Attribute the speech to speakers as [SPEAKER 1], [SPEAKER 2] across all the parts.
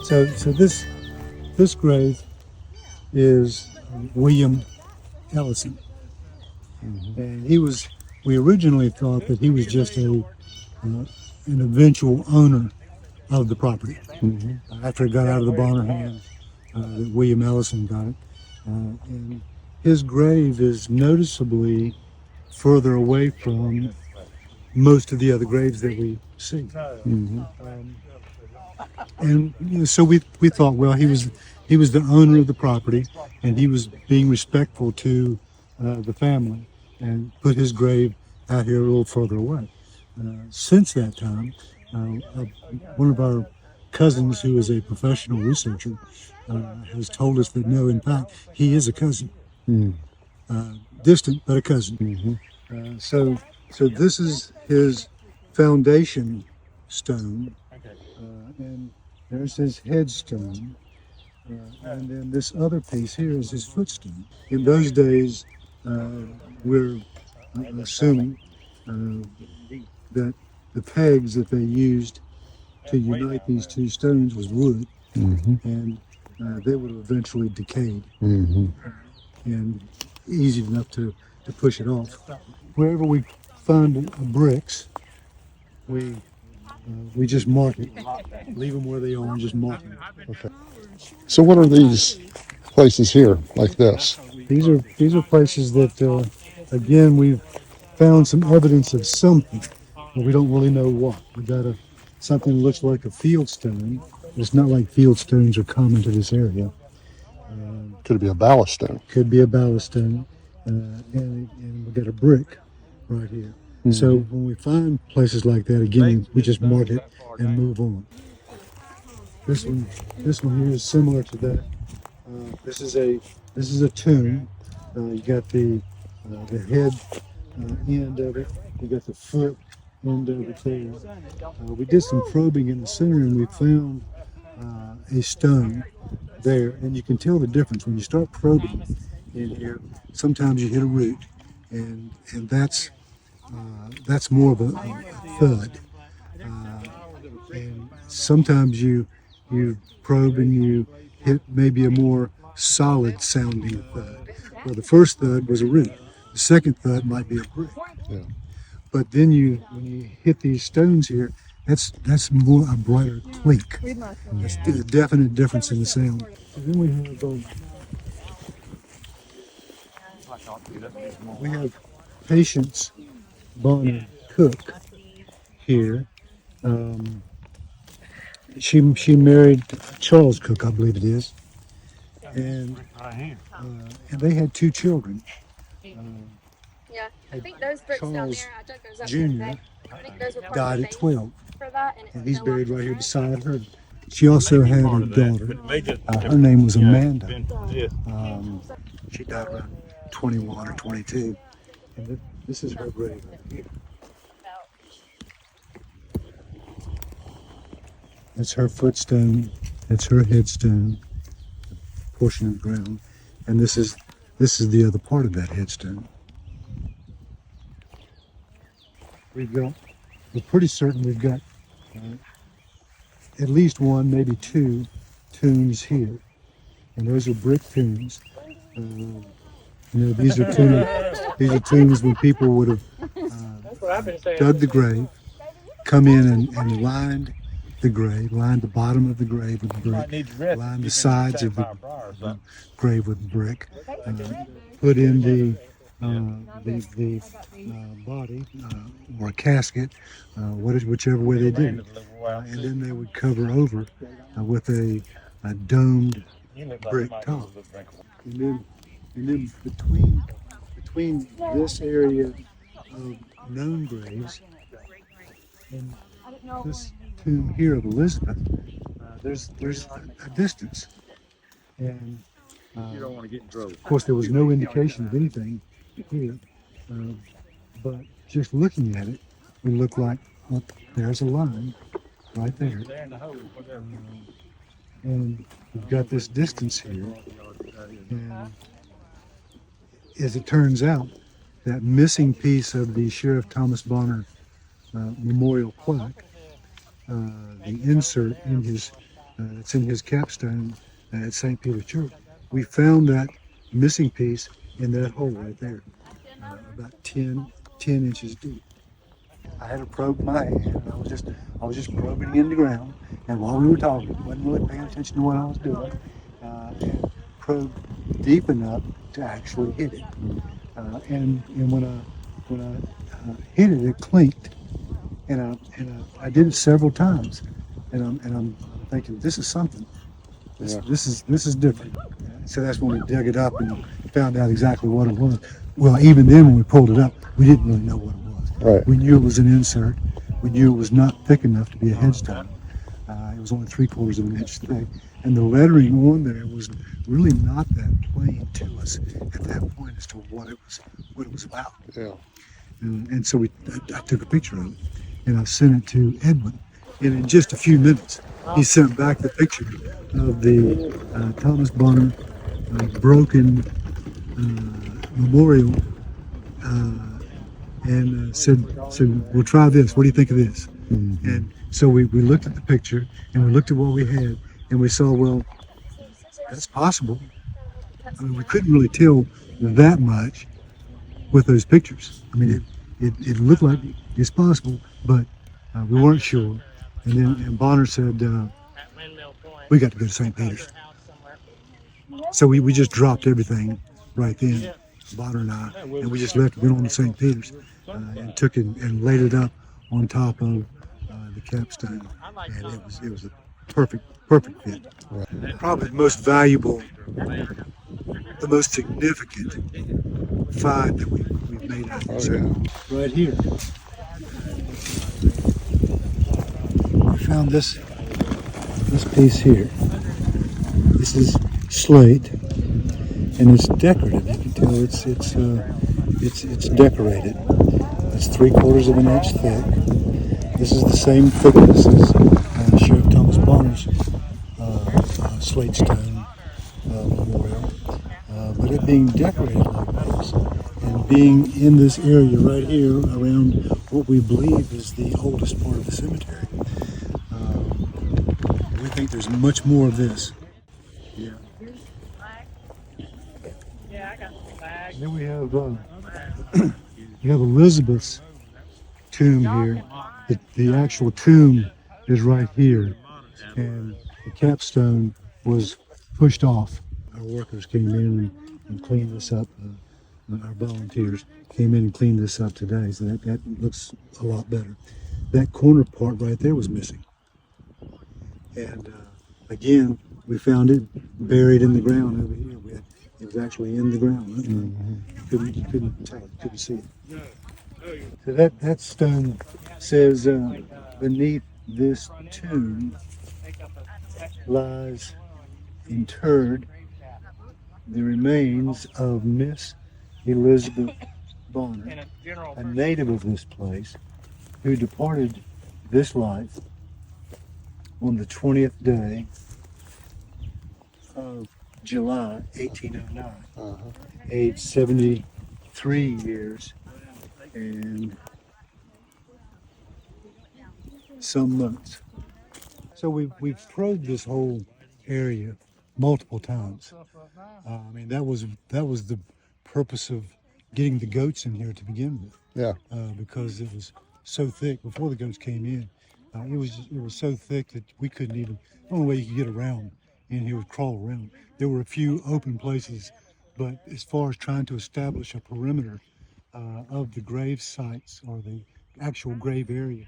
[SPEAKER 1] So this grave is William Ellison, and we originally thought that he was just an eventual owner of the property. After it got out of the Bonner hands, that William Ellison got it. And his grave is noticeably further away from most of the other graves that we see. And so we thought, well, he was the owner of the property, and he was being respectful to the family, and put his grave out here a little further away. Since that time, one of our cousins, who is a professional researcher, has told us that no, in fact, he is a cousin, distant but a cousin. So this is his foundation stone, and there's his headstone, and then this other piece here is his footstone. In those days, we're assuming that the pegs that they used to unite these two stones was wood, and they would have eventually decayed, and easy enough to push it off. Wherever we find bricks, we just mark it, leave them where they are, and just mark them.
[SPEAKER 2] Okay. So what are these places here, like this?
[SPEAKER 1] These are places that, again, we've found some evidence of something, but we don't really know what. We got something that looks like a field stone. It's not like field stones are common to this area.
[SPEAKER 2] Could it be a ballast stone?
[SPEAKER 1] Could be a ballast stone, and we got a brick right here. So when we find places like that, again, we just mark it and move on. This one here is similar to that. This is a tomb. You got the head end of it. You got the foot end of it there. We did some probing in the center, and we found a stone there, and you can tell the difference when you start probing in here. Sometimes you hit a root, and that's more of a thud. And sometimes you probe and you hit maybe a more solid sounding thud. Well, the first thud was a root. The second thud might be a brick.
[SPEAKER 2] Yeah.
[SPEAKER 1] But then when you hit these stones here, that's more a brighter clink. That's a definite difference in the sound. And then we have Patience Bonner Cook here. She married Charles Cook, I believe it is, and they had two children.
[SPEAKER 3] Yeah, I think those bricks down
[SPEAKER 1] Charles
[SPEAKER 3] there, I dug those up
[SPEAKER 1] Jr.
[SPEAKER 3] today. I think those were part
[SPEAKER 1] died
[SPEAKER 3] of the
[SPEAKER 1] at
[SPEAKER 3] base
[SPEAKER 1] 12,
[SPEAKER 3] for that,
[SPEAKER 1] and he's buried right here beside her. She also had a daughter. Her name was Amanda. She died around 21 or 22, and this is her grave right here. That's her footstone. That's her headstone, portion of the ground, and this is the other part of that headstone. We're pretty certain we've got at least one, maybe two tombs here, and those are brick tombs. These are tombs when people would have dug the grave, come in and lined the grave, lined the bottom of the grave with brick, lined the sides of the grave with brick, put in the body or a casket, whichever way they did it, and then they would cover over with a domed brick top. And then between this area of known graves and this tomb here of Elizabeth, there's a distance, and of course there was no indication of anything here, but just looking at it, it looked like, well, there's a line right there, and we've got this distance here, and as it turns out, that missing piece of the Sheriff Thomas Bonner memorial plaque, the insert in his It's in his capstone at St. Peter's Church. We found that missing piece in that hole right there, about 10 inches deep. I had a probe in my hand, and I was just probing in the ground. And while we were talking, wasn't really paying attention to what I was doing, and probed deep enough to actually hit it. And when I hit it, it clinked, and I did it several times, and I'm thinking, this is something. This is different. So that's when we dug it up and found out exactly what it was. Well, even then when we pulled it up, we didn't really know what it was.
[SPEAKER 2] Right.
[SPEAKER 1] We knew it was an insert. We knew it was not thick enough to be a headstone. It was only 3/4 of an inch thick. And the lettering on there was really not that plain to us at that point as to what it was about.
[SPEAKER 2] Yeah.
[SPEAKER 1] And so I took a picture of it and I sent it to Edwin. And in just a few minutes, he sent back the picture of the Thomas Bonner broken memorial and said, we'll try this. What do you think of this?
[SPEAKER 2] Mm-hmm.
[SPEAKER 1] And so we looked at the picture and we looked at what we had and we saw, well, that's possible. I mean, we couldn't really tell that much with those pictures. I mean, it looked like it's possible, but we weren't sure. And Bonner said, we got to go to St. Peter's. So we just dropped everything right then, Bonner and I, and we just went on to St. Peter's and took it and laid it up on top of the capstone, and it was a perfect fit.
[SPEAKER 2] Right.
[SPEAKER 1] Probably the most valuable, the most significant find that we've made out of this area. Right here, we found this piece here. This is slate, and it's decorative. You can tell it's decorated. It's 3/4 of an inch thick. This is the same thickness as Sheriff Thomas Bonner's slate stone memorial, but it being decorated like this and being in this area right here around what we believe is the oldest part of the cemetery. We think there's much more of this. Yeah. And then we have Elizabeth's tomb here. The actual tomb is right here, and the capstone was pushed off. Our workers came in and cleaned this up. Our volunteers came in and cleaned this up today, so that looks a lot better. That corner part right there was missing, and again, we found it buried in the ground over here. It was actually in the ground. You couldn't tell it, couldn't see it. So that stone says beneath this tomb lies interred the remains of Miss Elizabeth Bonner, a native of this place, who departed this life on the 20th day of July 1809, age 73 years and some months. So we've probed this whole area multiple times. I mean, that was the purpose of getting the goats in here to begin with.
[SPEAKER 2] Yeah.
[SPEAKER 1] Because it was so thick before the goats came in. It was so thick that we couldn't even. The only way you could get around in here was crawl around. There were a few open places, but as far as trying to establish a perimeter of the grave sites or the actual grave area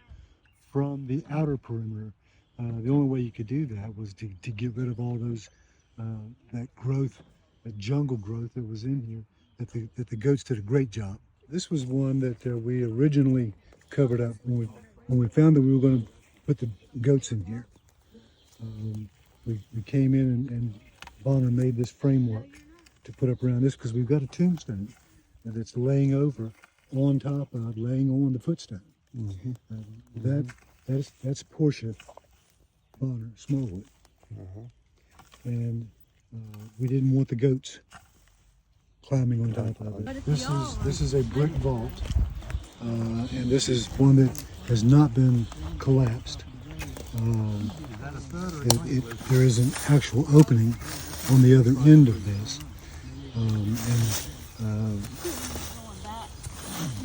[SPEAKER 1] from the outer perimeter, the only way you could do that was to get rid of all those that growth, that jungle growth that was in here. That the goats did a great job. This was one that we originally covered up when we found that we were going to put the goats in here. We came in and Bonner made this framework to put up around this because we've got a tombstone that's laying over on top of, laying on the footstone. That's Portia Bonner Smallwood. And we didn't want the goats climbing on top of it. This is a brick vault, and this is one that has not been collapsed. there is an actual opening on the other end of this.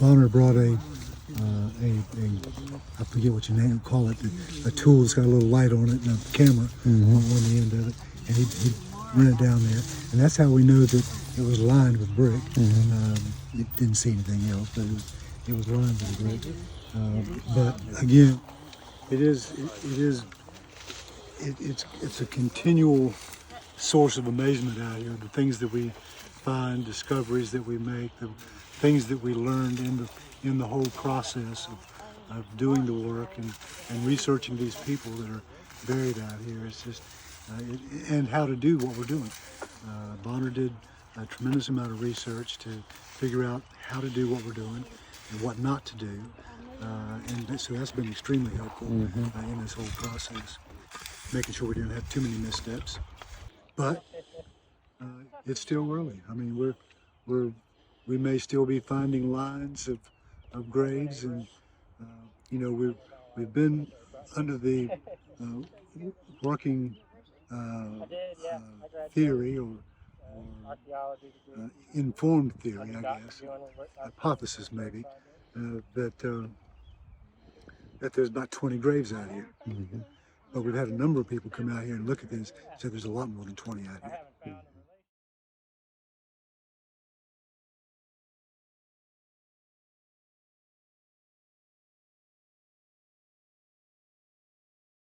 [SPEAKER 1] Bonner brought I forget what you call it, a tool that's got a little light on it and a camera on the end of it, and he ran it down there, and that's how we know that it was lined with brick. It didn't see anything else, but it was lined with brick. But again, it's a continual source of amazement out here. The things that we find, discoveries that we make, the things that we learned in the whole process of doing the work and researching these people that are buried out here. It's just and how to do what we're doing. Bonner did a tremendous amount of research to figure out how to do what we're doing and what not to do. And so that's been extremely helpful in this whole process, making sure we didn't have too many missteps. But it's still early. I mean, we may still be finding lines of graves, and you know, we've been under the working theory or informed theory, I guess, hypothesis maybe, that there's about 20 graves out here. But we've had a number of people come out here and look at this and say there's a lot more than 20 out here.